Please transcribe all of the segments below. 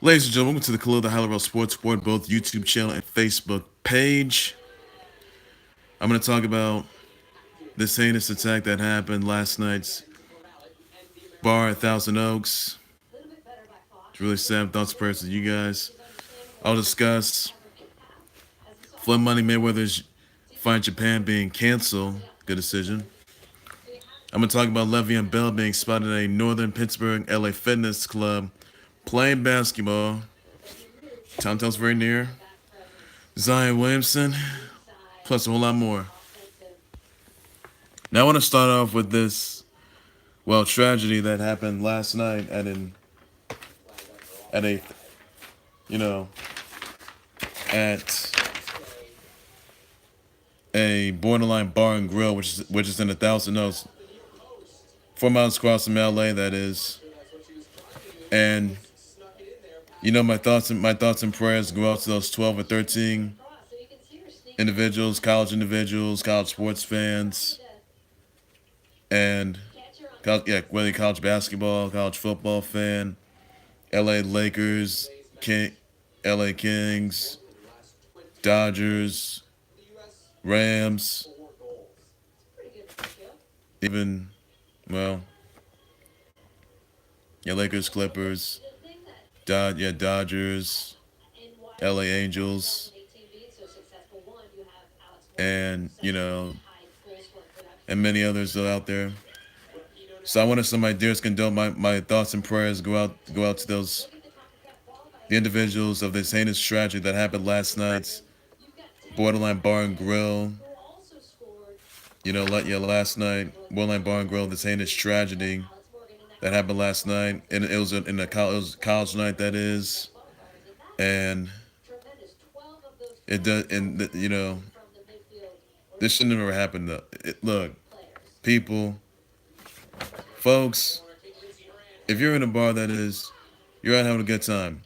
Ladies and gentlemen, welcome to the Khalil the Highlight Sports Report, both YouTube channel and Facebook page. I'm going to talk about this heinous attack that happened last night's bar at Thousand Oaks. It's really sad. Thoughts and prayers to you guys. I'll discuss Floyd Mayweather's fight Japan being canceled. Good decision. I'm going to talk about LeVeon Bell being spotted at a northern Pittsburgh LA fitness club playing basketball. Downtown's very near. Zion Williamson, plus a whole lot more. Now I want to start off with this, tragedy that happened last night at a, you know, at a borderline bar and grill, which is in the Thousand Oaks, 4 miles across from LA. That is, and my thoughts and prayers go out to those 12 or 13 individuals, college sports fans, and whether you're college basketball, college football fan, LA Lakers, LA Kings, Dodgers, Rams, even, Lakers, Clippers, Dodgers, LA Angels, and, and many others are out there. So I want to send my dearest my thoughts and prayers go out to the individuals of this heinous tragedy that happened last night's borderline bar and grill. Last night, borderline bar and grill, this heinous tragedy that happened last night, and it was college night, that is, and it does, and this should never happen. Though, look, people, folks, if you're in a bar, that is, you're out having a good time,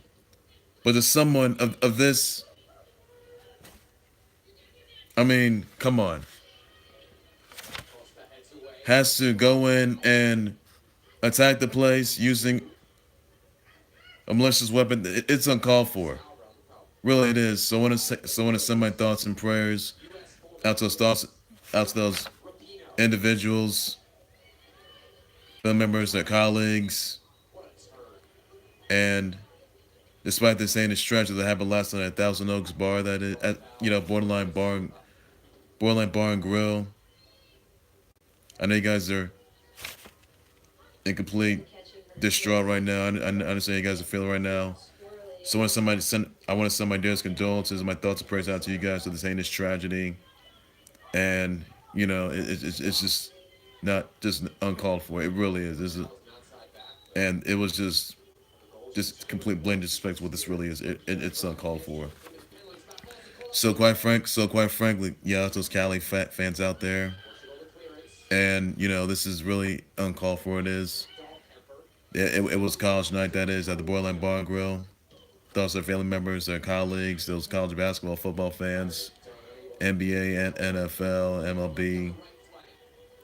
but there's someone of this. I mean, come on, has to go in and attack the place using a malicious weapon. It's uncalled for. Really, it is. So I want to send my thoughts and prayers out to those individuals, family members, their colleagues, and despite this heinous tragedy that happened last night at Thousand Oaks Bar, that is, borderline bar and grill. I know you guys are in complete distraught right now. I understand you guys are feeling right now. So I want to send my dearest condolences and my thoughts and prayers out to you guys for this heinous tragedy. And it's just not just uncalled for. It really is. And it was just complete blatant disrespect to what this really is. It's uncalled for. So quite frankly, yeah, those Cali fans out there, and this is really uncalled for. It is. It was college night, that is, at the Borderline Bar and Grill. Those their family members, their colleagues, those college basketball, football fans, NBA and NFL, MLB,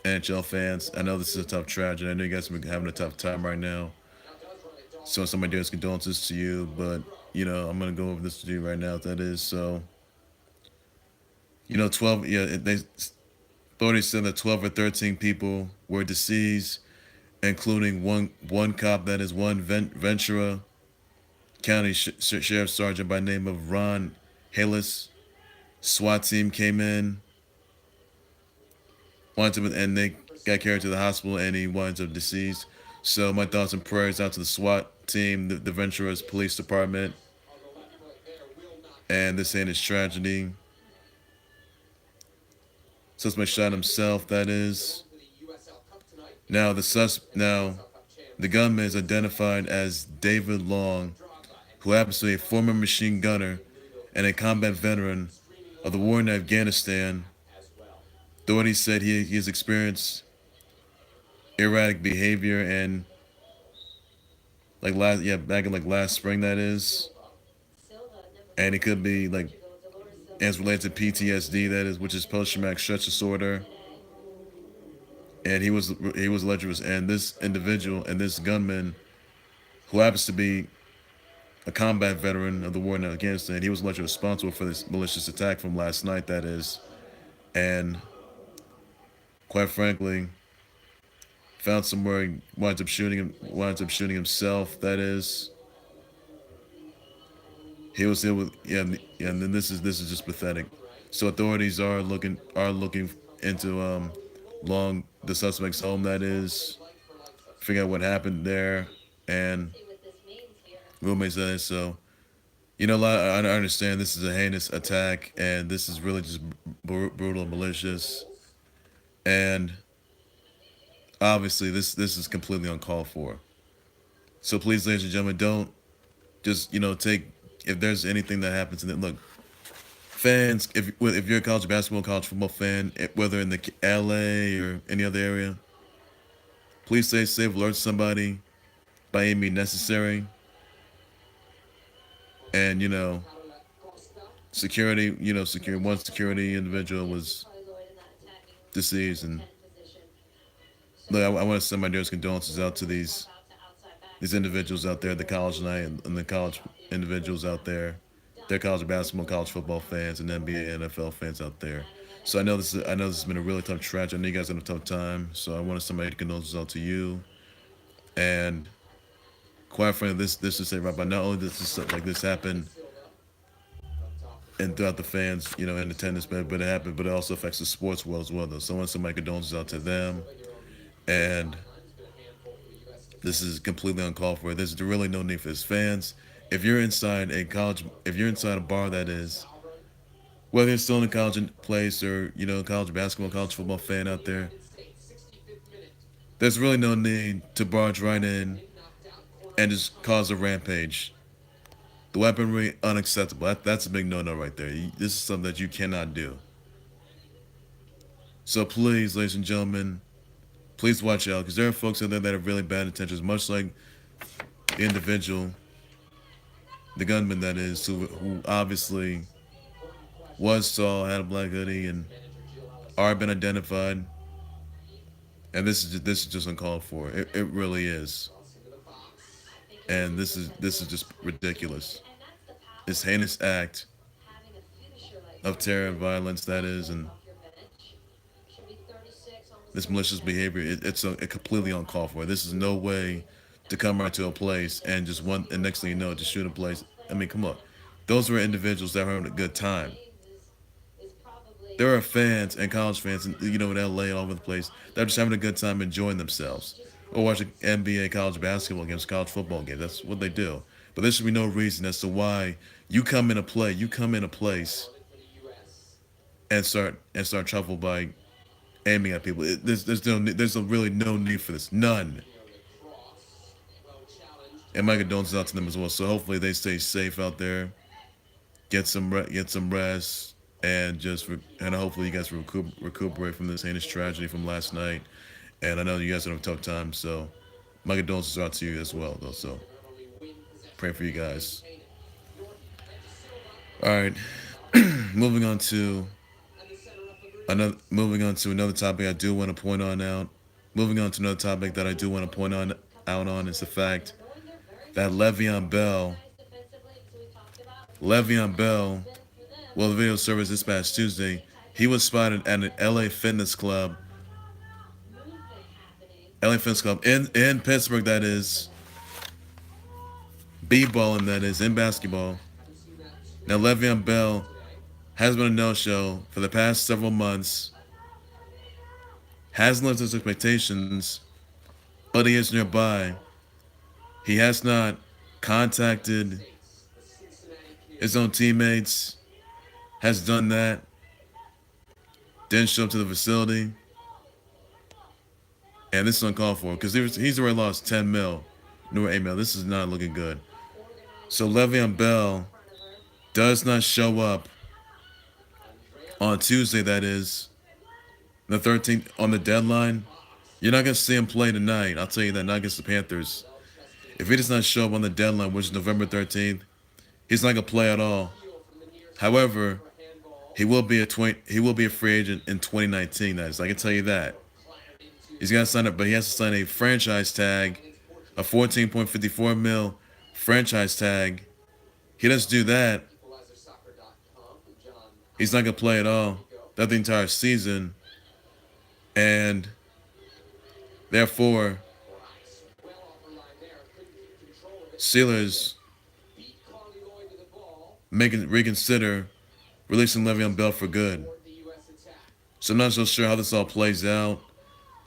NHL fans. I know this is a tough tragedy. I know you guys have been having a tough time right now. So some of my dearest condolences to you, but I'm gonna go over this to you right now. That is so. 12. Yeah, authorities said that 12 or 13 people were deceased, including one cop, that is one Ventura County Sheriff Sergeant by name of Ron Helus. SWAT team came in, and they got carried to the hospital, and he winds up deceased. So my thoughts and prayers out to the SWAT team, the Ventura's police department, and this ain't his tragedy. Suspect shot himself, that is. Now the gunman is identified as David Long, who happens to be a former machine gunner and a combat veteran of the war in Afghanistan. Authorities said he has experienced erratic behavior and back in last spring, that is, and it could be as related to PTSD, that is, which is post-traumatic stress disorder. And he was alleged, and this individual and this gunman, who happens to be a combat veteran of the war in Afghanistan. He was allegedly responsible for this malicious attack from last night, that is. And quite frankly, found somewhere, he winds up shooting himself, that is. He was there with, yeah, and then this is just pathetic. So authorities are looking into long the suspect's home, that is, figure out what happened there, and roommates, that is. So I understand this is a heinous attack, and this is really just brutal and malicious, and obviously this is completely uncalled for. So please, ladies and gentlemen, don't just take, if there's anything that happens, and look, fans, if you're a college basketball, college football fan, whether in the LA or any other area, please stay safe. Alert somebody by any means necessary, and security. One security individual was deceased, and look, I want to send my dearest condolences out to these individuals out there, the college night, and the college individuals out there. They're college basketball, college football fans, and NBA, NFL fans out there. So I know this has been a really tough tragedy. I know you guys had a tough time. So I want to send my condolences out to you. And quite frankly, this is a right. But not only does stuff like this happen and throughout the fans, in attendance, but it happened, but it also affects the sports world as well. Though, so I want to send my condolences out to them. And this is completely uncalled for. There's really no need for this. Fans, if you're inside a bar, that is, whether you're still in a college place or, college basketball, college football fan out there, there's really no need to barge right in and just cause a rampage. The weaponry, unacceptable. That's a big no-no right there. This is something that you cannot do. So please, ladies and gentlemen, please watch out, because there are folks out there that have really bad intentions, much like the individual, the gunman, that is, who obviously was tall, had a black hoodie, and are been identified. And this is just uncalled for. It really is. And this is just ridiculous. This heinous act of terror and violence, that is, and this malicious behavior, it's completely uncalled for. This is no way to come right to a place and and next thing you know, just shoot a place. I mean, come on. Those were individuals that were having a good time. There are fans and college fans, in LA and all over the place, that are just having a good time, enjoying themselves, or watching NBA, college basketball games, college football games. That's what they do. But there should be no reason as to why you come in a place and start trouble by aiming at people. There's really no need for this. None. And my condolences out to them as well. So hopefully they stay safe out there. Get some rest, and hopefully you guys recuperate from this heinous tragedy from last night. And I know you guys had a tough time, so my condolences are out to you as well, though. So pray for you guys. All right, moving on to another topic I do want to point on out. Moving on to another topic that I do want to point out on is the fact that Le'Veon Bell, well, the video service this past Tuesday, he was spotted at an LA Fitness Club in Pittsburgh, that is, b-balling, that is, in basketball. Now, Le'Veon Bell has been a no-show for the past several months, hasn't lived his expectations, but he is nearby. He has not contacted his own teammates, has done that, didn't show up to the facility. And this is uncalled for, because he's already lost 10 mil, no 8 mil. This is not looking good. So Le'Veon Bell does not show up on Tuesday, that is, the 13th, on the deadline. You're not going to see him play tonight. I'll tell you that, not against the Panthers. If he does not show up on the deadline, which is November 13th, he's not going to play at all. However, he will be a free agent in 2019, that is. I can tell you that. He's got to sign up, but he has to sign a franchise tag, a $14.54 mil franchise tag, he doesn't do that, he's not gonna play at all throughout the entire season, and therefore, Steelers reconsider releasing LeVeon Bell for good. So I'm not so sure how this all plays out.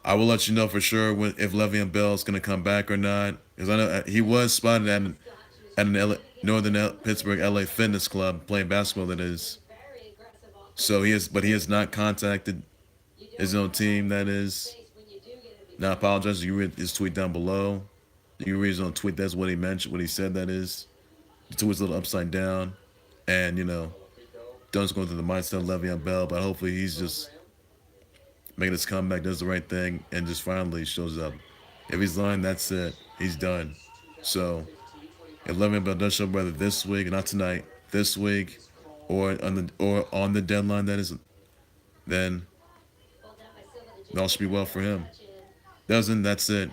I will let you know for sure if LeVeon Bell is going to come back or not, because I know he was spotted at an Pittsburgh LA Fitness Club playing basketball. That is. So he has not contacted his own team. That is. Now I apologize. You read his tweet down below. You read his own tweet. That's what he mentioned. What he said. That is. The tweet's a little upside down, and Dunn's going through the mindset of Le'Veon Bell, but hopefully he's just making his comeback, does the right thing, and just finally shows up. If he's lying, that's it. He's done. So if Le'Veon Bell does show up, whether this week, not tonight, this week, or on the deadline, that is, then all should be well for him. Doesn't, that's it.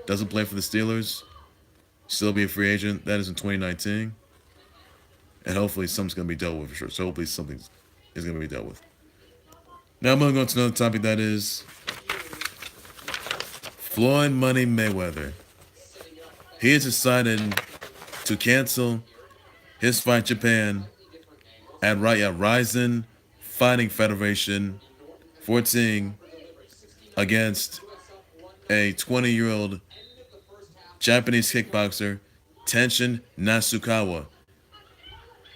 Doesn't play for the Steelers, still be a free agent. That is in 2019. And hopefully something's going to be dealt with for sure. So hopefully something is going to be dealt with. Now I'm going to go to another topic, that is Floyd Money Mayweather. He has decided to cancel his fight Japan at Ryzen Fighting Federation 14 against a 20-year-old Japanese kickboxer, Tenshin Nasukawa.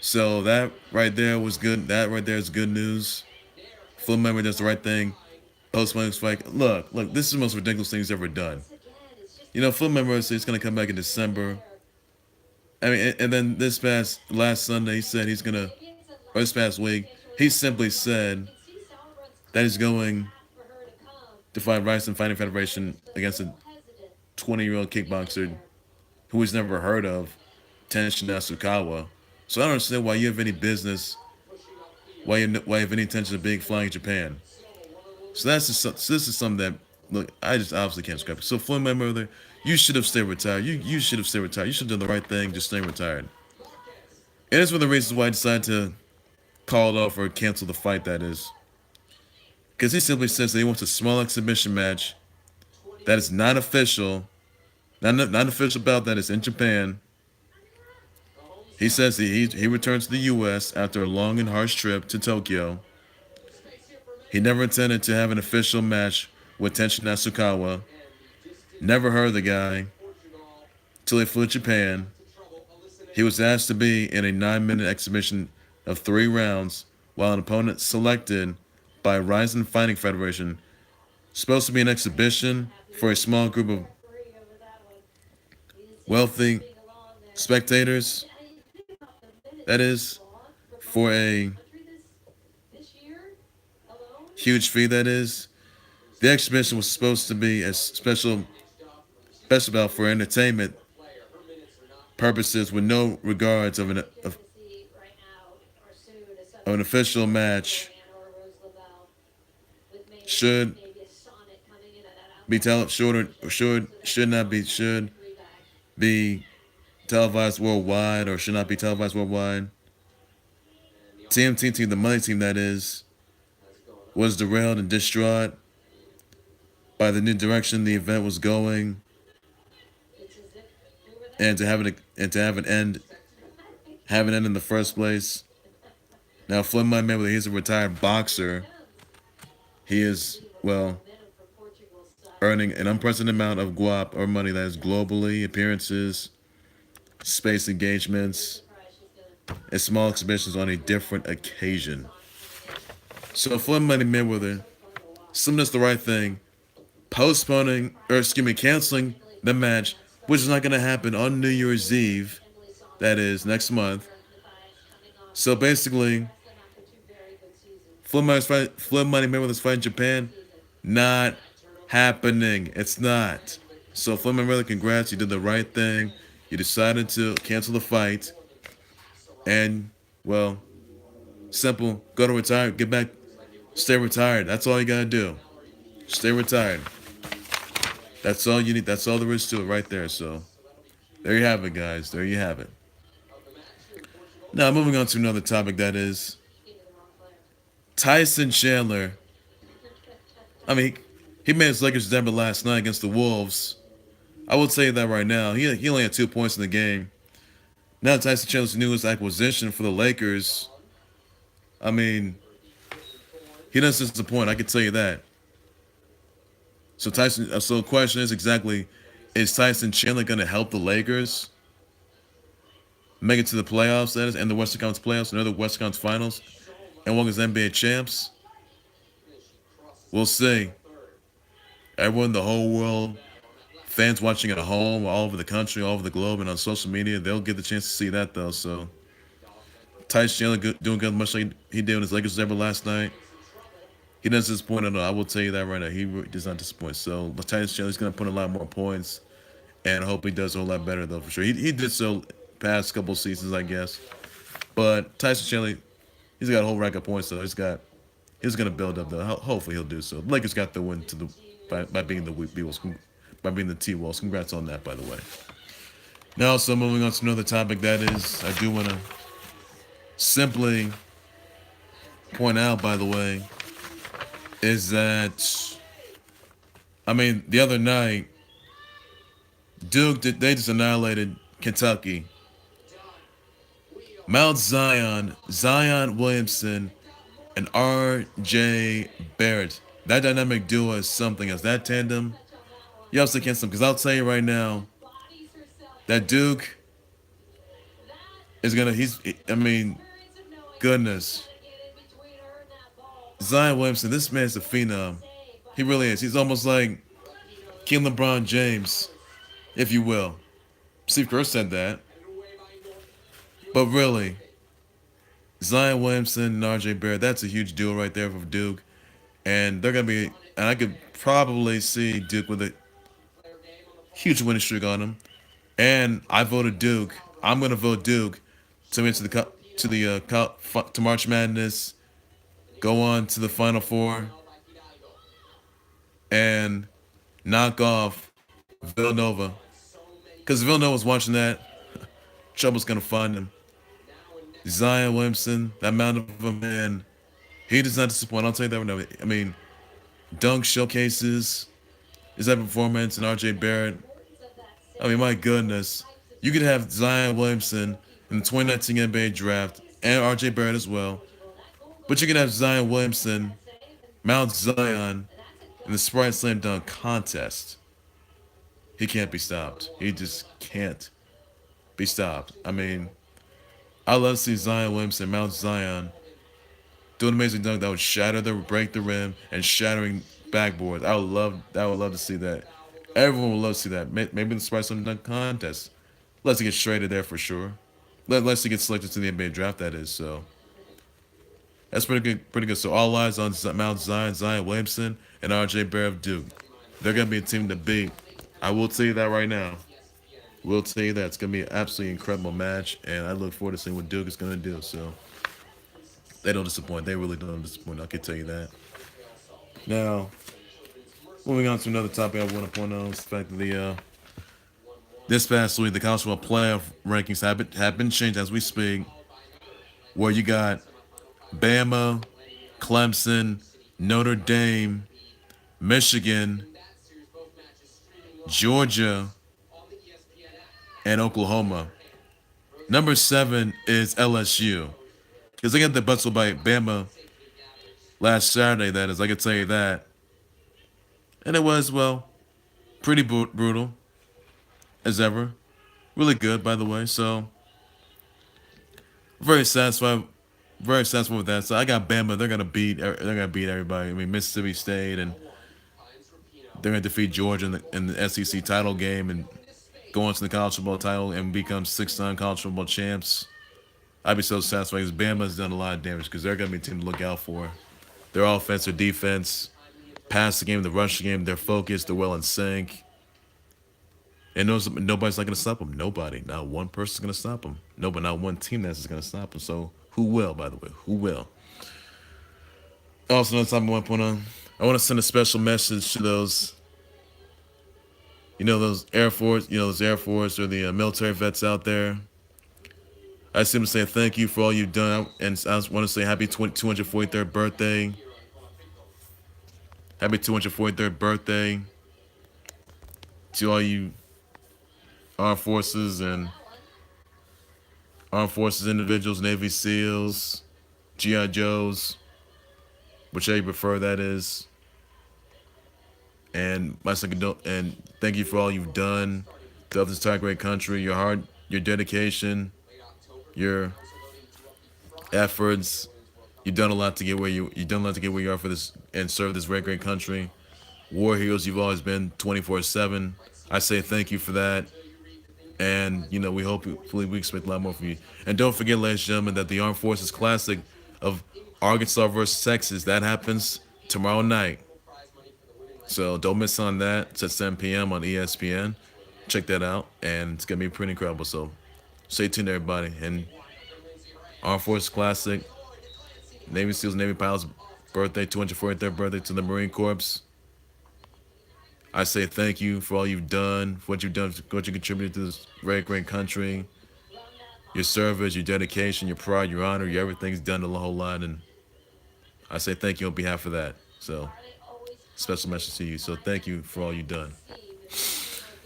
So that right there was good. That right there is good news. Floyd Mayweather does the right thing. Postponing his fight. Look, this is the most ridiculous thing he's ever done. Floyd Mayweather said he's going to come back in December. I mean, and then last Sunday, he said he's going to, or this past week, he simply said that he's going to fight Ryzen Fighting Federation against a 20-year-old kickboxer who he's never heard of, Tenshin Nasukawa. So I don't understand why you have any business, why you have any intention of being flying Japan. So this is something that, look, I just obviously can't scrap it. So Floyd Mayweather, you should have stayed retired. You should have stayed retired. You should have done the right thing, just staying retired. And it's one of the reasons why I decided to call it off or cancel the fight, that is. Because he simply says that he wants a small exhibition match that is not official, not official bout that is in Japan. He says he returns to the U.S. after a long and harsh trip to Tokyo. He never intended to have an official match with Tenshin Nasukawa. Never heard of the guy till he flew to Japan. He was asked to be in a 9-minute exhibition of 3 rounds, while an opponent selected by Ryzen Fighting Federation, supposed to be an exhibition for a small group of wealthy spectators. That is, for a huge fee, that is. The exhibition was supposed to be a special bout for entertainment purposes with no regards of an official match. Should be televised worldwide or should not be televised worldwide. TMT team, the money team that is, was derailed and distraught by the new direction the event was going, and to have an end in the first place. Now Floyd Mayweather, he's a retired boxer. He is, earning an unprecedented amount of guap or money, that is globally, appearances, space engagements, and small exhibitions on a different occasion. So Floyd Mayweather, something that's the right thing, canceling the match, which is not going to happen on New Year's Eve, that is next month. So basically, Floyd Mayweather's fight in Japan, not happening. It's not. So Floyd Mayweather, congrats, you did the right thing. You decided to cancel the fight, and simple. Go to retire. Get back. Stay retired. That's all you gotta do. Stay retired. That's all you need. That's all there is to it right there. So there you have it, guys. There you have it. Now, moving on to another topic that is Tyson Chandler. I mean, he made his Lakers debut last night against the Wolves. I will tell you that right now. He only had 2 points in the game. Now Tyson Chandler's newest acquisition for the Lakers. I mean, he doesn't disappoint. I can tell you that. So So the question is exactly: is Tyson Chandler going to help the Lakers make it to the playoffs? That is, and the Western Conference playoffs, and other Western Conference Finals, and walk as NBA champs? We'll see. Everyone, the whole world, fans watching at home, all over the country, all over the globe, and on social media, they'll get the chance to see that though. So Tyson Chandler doing good, much like he did when his Lakers ever last night. He doesn't disappoint at all. I will tell you that right now. He does not disappoint. So Tyson Chandler's going to put in a lot more points, and I hope he does a whole lot better though for sure. He did so past couple seasons, I guess. But Tyson Chandler, he's got a whole rack of points though. He's going to build up though. Hopefully he'll do so. The Lakers got the win by being the Beatles, by being the T-Wolves. Congrats on that, by the way. Now, so moving on to another topic that is, I do want to simply point out, by the way, is that, I mean, the other night, Duke, they just annihilated Kentucky. Mount Zion, Zion Williamson, and R.J. Barrett. That dynamic duo is something else. That tandem, you also can't stop. Because I'll tell you right now, that Duke is going to, I mean, goodness. Zion Williamson, this man's a phenom. He really is. He's almost like King LeBron James, if you will. Steve Kerr said that. But really, Zion Williamson and R.J. Barrett, that's a huge deal right there for Duke. And they're going to be, and I could probably see Duke with a huge winning streak on them. And I voted Duke. I'm going to vote Duke to enter to March Madness, go on to the Final Four, and knock off Villanova. Because Villanova's watching that, trouble's going to find him. Zion Williamson, that amount of a man, he does not disappoint. I'll tell you that right now. I mean, dunk showcases, his that performance, and R.J. Barrett. I mean, my goodness. You could have Zion Williamson in the 2019 NBA draft, and R.J. Barrett as well. But you can have Zion Williamson, Mount Zion, in the Sprite Slam Dunk contest. He can't be stopped. He just can't be stopped. I mean, I love to see Zion Williamson, Mount Zion, do an amazing dunk that would break the rim, and shattering backboards. I would love to see that. Everyone would love to see that. Maybe in the Sprite Slam Dunk contest. Let's get traded there for sure. Let's get selected to the NBA draft, that is. So that's pretty good. So all eyes on Mount Zion, Zion Williamson, and R.J. Barrett of Duke. They're gonna be a team to beat. I will tell you that right now. We'll tell you that it's gonna be an absolutely incredible match, and I look forward to seeing what Duke is gonna do. So they don't disappoint. They really don't disappoint. I can tell you that. Now, moving on to another topic, I want to point out is the fact that this past week the college football playoff rankings have been changed as we speak. Where you got Bama, Clemson, Notre Dame, Michigan, Georgia, and Oklahoma. Number 7 is LSU. Because they got the butts by Bama last Saturday, that is. I can tell you that. And it was, well, pretty brutal, as ever. Really good, by the way. So, very satisfied with that. So I got Bama. They're gonna beat everybody. I mean, Mississippi State, and they're gonna defeat Georgia in the SEC title game and go on to the college football title and become 6-time college football champs. I'd be so satisfied because Bama's done a lot of damage because they're gonna be a team to look out for. Their offense, their defense, pass the game, the rush game, they're focused, they're well in sync. And nobody's not going to stop them. Nobody. Not one person's going to stop them. Nobody, not one team that's going to stop them. So who will, by the way? Who will? Also, another topic I want to point on. I want to send a special message to those, those Air Force, or the military vets out there. I simply say thank you for all you've done, and I want to say happy 243rd birthday. Happy 243rd birthday to all you armed forces and armed forces individuals, Navy SEALs, GI Joes, whichever you prefer that is. And my second and thank you for all you've done to help this entire great country. Your heart, your dedication, your efforts. You've done a lot to get where you've done a lot to get where you are for this and serve this great country. War heroes you've always been 24/7. I say thank you for that. And we hopefully we expect a lot more from you. And don't forget, ladies and gentlemen, that the Armed Forces Classic of Arkansas versus Texas, that happens tomorrow night. So don't miss on that. It's at 7 p.m. on ESPN. Check that out, and it's gonna be pretty incredible. So stay tuned, everybody. And Armed Forces Classic, Navy SEALs, Navy pilots birthday, 243rd birthday to the Marine Corps. I say thank you for all you've done, for what you've done, what you contributed to this great country, your service, your dedication, your pride, your honor, your everything's done a whole lot, and I say thank you on behalf of that. So, special message to you. So, thank you for all you've done.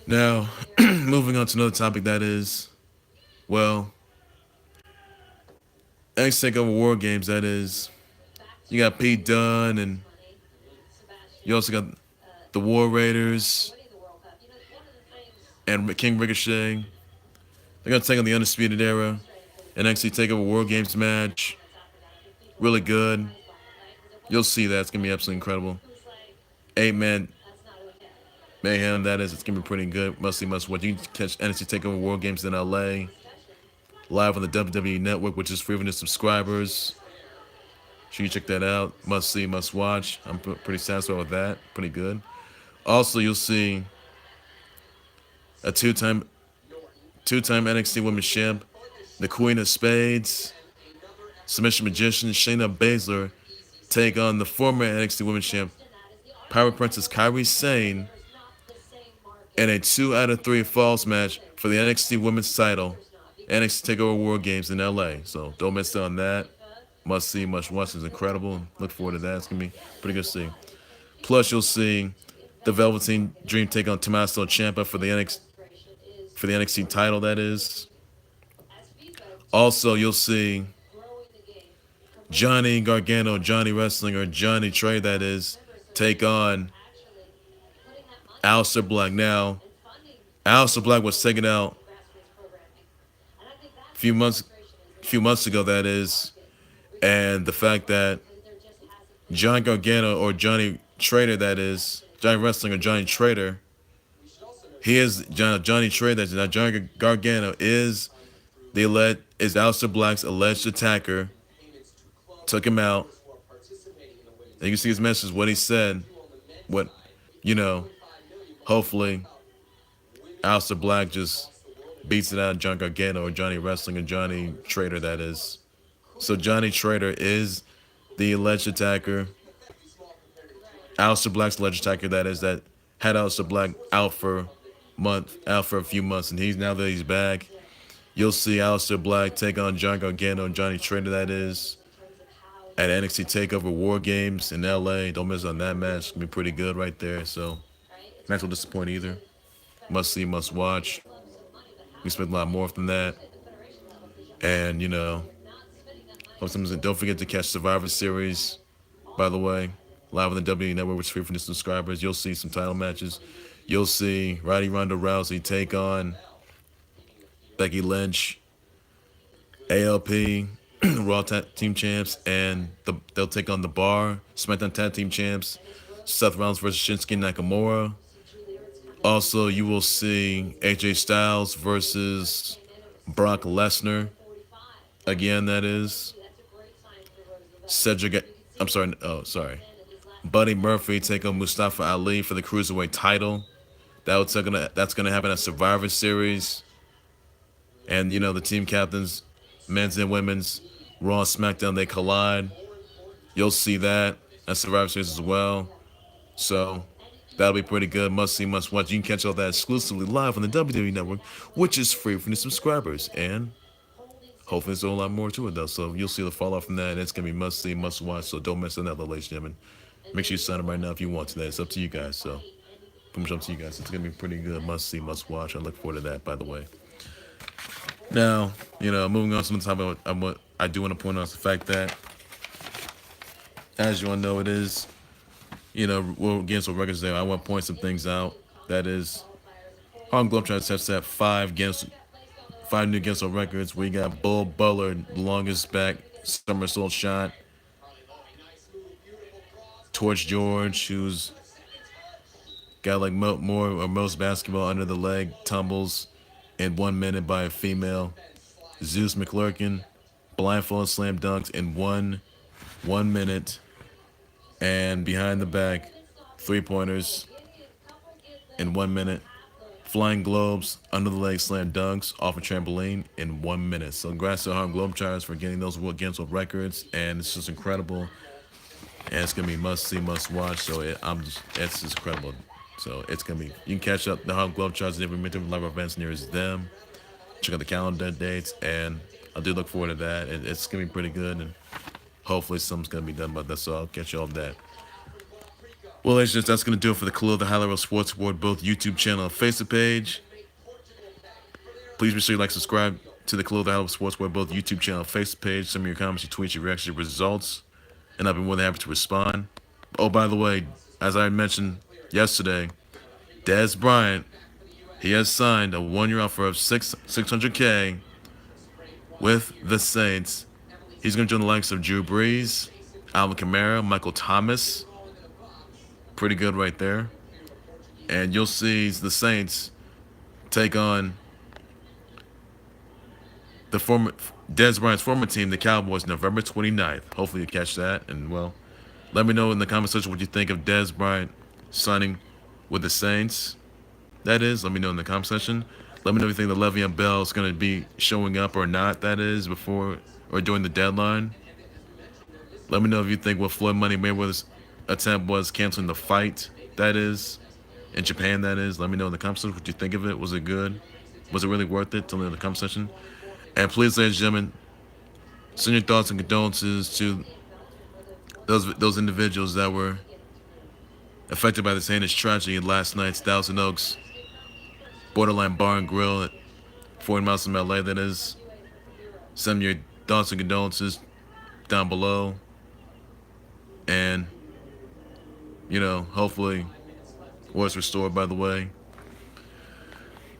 Now, moving on to another topic that is, well, NXT TakeOver War Games. That is, you got Pete Dunne, and you also got the War Raiders and King Ricochet. They're gonna take on the Undisputed Era. NXT TakeOver War Games match. Really good. You'll see that. It's gonna be absolutely incredible. 8-man mayhem. That is. It's gonna be pretty good. Must see, must watch. You can catch NXT TakeOver War Games in LA live on the WWE Network, which is free for new subscribers. So you check that out. Must see, must watch. I'm pretty satisfied with that. Pretty good. Also, you'll see a two-time NXT Women's Champ, the Queen of Spades, Submission Magician Shayna Baszler, take on the former NXT Women's Champ, Power Princess Kairi Sane, in a 2 out of 3 falls match for the NXT Women's title, NXT TakeOver War Games in LA. So don't miss out on that. Must see, must watch. It's incredible. Look forward to that. It's gonna be pretty good to see. Plus, you'll see the Velveteen Dream take on Tommaso Ciampa for the NXT title. That is. Also, you'll see Johnny Gargano, Johnny Wrestling, or Johnny Trey, that is, take on Aleister Black. Now, Aleister Black was taken out a few months ago, that is, and the fact that John Gargano or Johnny Trader, that is, Johnny Wrestling or Johnny Trader, he is Johnny Trader. Now Johnny Gargano is Aleister Black's alleged attacker. Took him out. And you can see his message, what he said. Hopefully Aleister Black just beats it out of John Gargano or Johnny Wrestling or Johnny Trader, that is. So Johnny Trader is the alleged attacker. Aleister Black's alleged attacker, that is, that had Aleister Black out for a few months, and now that he's back, you'll see Aleister Black take on John Gargano and Johnny Trader, that is, at NXT TakeOver War Games in LA. Don't miss on that match. It's gonna be pretty good right there. So match will disappoint either. Must see, must watch. We expect a lot more than that. And don't forget to catch Survivor Series, by the way, live on the WWE Network, which is free for new subscribers. You'll see some title matches. You'll see Ronda Rousey take on Becky Lynch, ALP, Raw Tag Team Champs, and they'll take on the Bar, SmackDown Tag Team Champs, Seth Rollins versus Shinsuke Nakamura. Also, you will see AJ Styles versus Brock Lesnar. Again, that is. Buddy Murphy take on Mustafa Ali for the Cruiserweight title. That's gonna happen at Survivor Series. And the team captains, men's and women's, Raw and SmackDown, they collide. You'll see that at Survivor Series as well. So that'll be pretty good. Must see, must watch. You can catch all that exclusively live on the WWE Network, which is free for new subscribers. And hopefully there's a lot more to it though. So you'll see the fallout from that. It's gonna be must see, must watch. So don't miss on that, ladies and gentlemen. Make sure you sign up right now if you want to. That it's up to you guys. So pretty much up to you guys. It's gonna be pretty good. Must see, must watch. I look forward to that. By the way. Now, moving on to the topic, I do want to point out the fact that, as you all know, it is, we're getting some records there. I want to point some things out. That is, Harlem Globetrotters have set five new Guinness records. We got Bull Bullard, the longest back somersault shot. Torch George, who's got like more or most basketball under the leg tumbles in 1 minute by a female. Zeus McClurkin, blindfold slam dunks in one minute. And behind the back, 3-pointers in 1 minute. Flying globes, under the leg slam dunks off a trampoline in 1 minute. So congrats to Harlem Globetrotters for getting those Guinness World Records, and it's just incredible. And it's gonna be must see, must watch. So it's just incredible. So it's gonna be. You can catch up the Harlem Globetrotters and every different live events near as them. Check out the calendar dates, and I do look forward to that. It's gonna be pretty good, and hopefully something's gonna be done about that. So I'll catch you all that. Well, ladies and gentlemen, that's gonna do it for the Khalil the Highlight Reel Sports Award, both YouTube channel and Facebook page. Please be sure you like, subscribe to the Khalil the Highlight Reel Sports Award, both YouTube channel and Facebook page. Send me your comments, your tweets, your reactions, your results, and I'll be more than happy to respond. Oh, by the way, as I mentioned yesterday, Dez Bryant, he has signed a 1-year offer of $600K with the Saints. He's going to join the likes of Drew Brees, Alvin Kamara, Michael Thomas. Pretty good right there. And you'll see the Saints take on the Dez Bryant's former team, the Cowboys, November 29th. Hopefully you catch that. And, well, let me know in the comment section what you think of Dez Bryant signing with the Saints. That is, let me know in the comment section. Let me know if you think that LeVeon Bell is going to be showing up or not, that is, before or during the deadline. Let me know if you think what Floyd Mayweather's attempt was canceling the fight, that is, in Japan, that is. Let me know in the comment section what you think of it. Was it good? Was it really worth it? Tell me in the comment section. And please, ladies and gentlemen, send your thoughts and condolences to those individuals that were affected by this heinous tragedy in last night's Thousand Oaks Borderline Bar and Grill at 40 miles from LA, that is. Send your thoughts and condolences down below. And, hopefully was restored, by the way.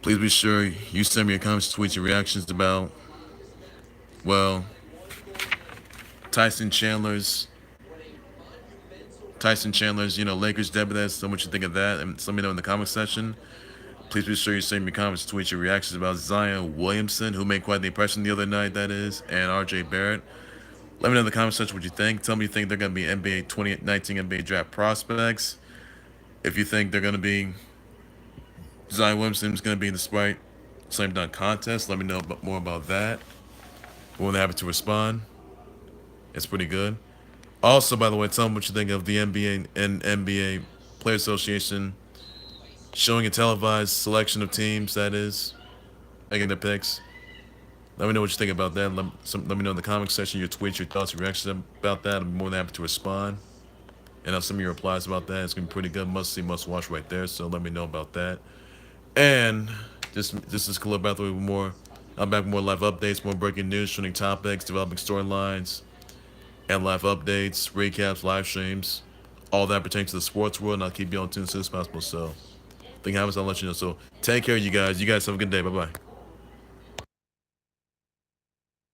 Please be sure you send me your comments, tweets, your reactions about, well, Tyson Chandler's, Lakers debut. That's what you think of that. And let me know in the comment section. Please be sure you send me your comments, tweets, your reactions about Zion Williamson, who made quite the impression the other night, that is, and RJ Barrett. Let me know in the comment section what you think. Tell me you think they're going to be NBA 2019 NBA draft prospects. If you think they're going to be Zion Williamson is going to be in the Sprite Slam Dunk Contest, let me know more about that. We're happy to respond. It's pretty good. Also, by the way, tell me what you think of the NBA and NBA Player Association showing a televised selection of teams, that is, making the picks. Let me know what you think about that. Let me know in the comment section your tweets, your thoughts, your reactions about that. I'm more than happy to respond. And have some of your replies about that. It's going to be pretty good. Must see, must watch right there. So let me know about that. And this is Khalil back with more. I'm back with more live updates, more breaking news, trending topics, developing storylines, and live updates, recaps, live streams, all that pertains to the sports world. And I'll keep you on tune as soon as possible. So, if anything happens, I'll let you know. So, take care, you guys. You guys have a good day. Bye-bye.